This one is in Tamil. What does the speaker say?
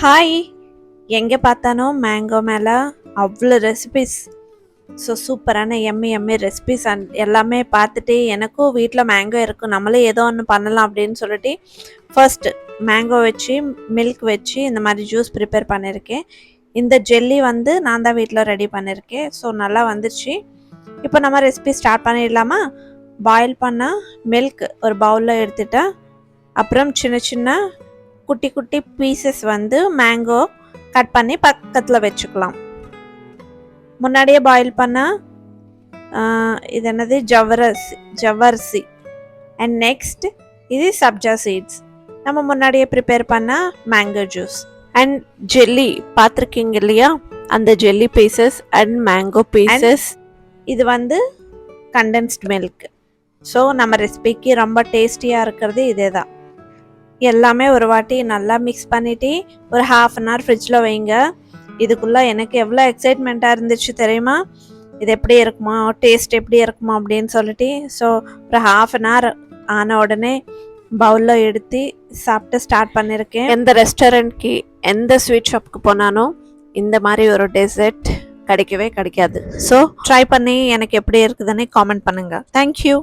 ஹாய்! எங்கே பார்த்தானோ மேங்கோ மேலே அவ்வளோ ரெசிபீஸ். ஸோ சூப்பரான எம்மி ரெசிபீஸ் எல்லாமே பார்த்துட்டு எனக்கும் வீட்டில் மேங்கோ இருக்கும், நம்மளே ஏதோ ஒன்று பண்ணலாம் அப்படின்னு சொல்லிட்டு ஃபர்ஸ்ட்டு மேங்கோ வச்சு மில்க் வச்சு இந்த மாதிரி ஜூஸ் ப்ரிப்பேர் பண்ணியிருக்கேன். இந்த ஜெல்லி வந்து நான் தான் வீட்டில் ரெடி பண்ணியிருக்கேன். ஸோ நல்லா வந்துச்சு. இப்போ நம்ம ரெசிபி ஸ்டார்ட் பண்ணிடலாமா? பாயில் பண்ண மில்க் ஒரு பவுலில் எடுத்துட்டேன். அப்புறம் சின்ன சின்ன குட்டி குட்டி பீசஸ் வந்து மேங்கோ கட் பண்ணி பக்கத்தில் வச்சுக்கலாம். முன்னாடியே பாயில் பண்ண இது என்னது ஜவ்வரிசி அண்ட் நெக்ஸ்ட் இது சப்ஜா சீட்ஸ். நம்ம முன்னாடியே ப்ரிப்பேர் பண்ண மேங்கோ ஜூஸ் அண்ட் ஜெல்லி பார்த்துருக்கீங்க இல்லையா, அந்த jelly pieces and mango pieces. இது வந்து கண்டென்ஸ்ட் மில்க். ஸோ நம்ம ரெசிபிக்கு ரொம்ப டேஸ்டியாக இருக்கிறது இதே தான். எல்லாமே ஒரு வாட்டி நல்லா மிக்ஸ் பண்ணிவிட்டு ஒரு ½ அன் ஹவர் ஃப்ரிட்ஜில் வைங்க. இதுக்குள்ளே எனக்கு எவ்வளோ எக்ஸைட்மெண்ட்டாக இருந்துச்சு தெரியுமா, இது எப்படி இருக்குமா, டேஸ்ட் எப்படி இருக்குமா அப்படின்னு சொல்லிட்டு. ஸோ ஒரு ½ அன் ஹவர் ஆன உடனே பவுலில் எடுத்து சாப்பிட்டு ஸ்டார்ட் பண்ணியிருக்கேன். எந்த ரெஸ்டாரண்ட்க்கு எந்த ஸ்வீட் ஷாப்புக்கு போனாலும் இந்த மாதிரி ஒரு டெசர்ட் கிடைக்கவே கிடைக்காது. ஸோ ட்ரை பண்ணி எனக்கு எப்படி இருக்குதுன்னு காமெண்ட் பண்ணுங்கள். தேங்க்யூ.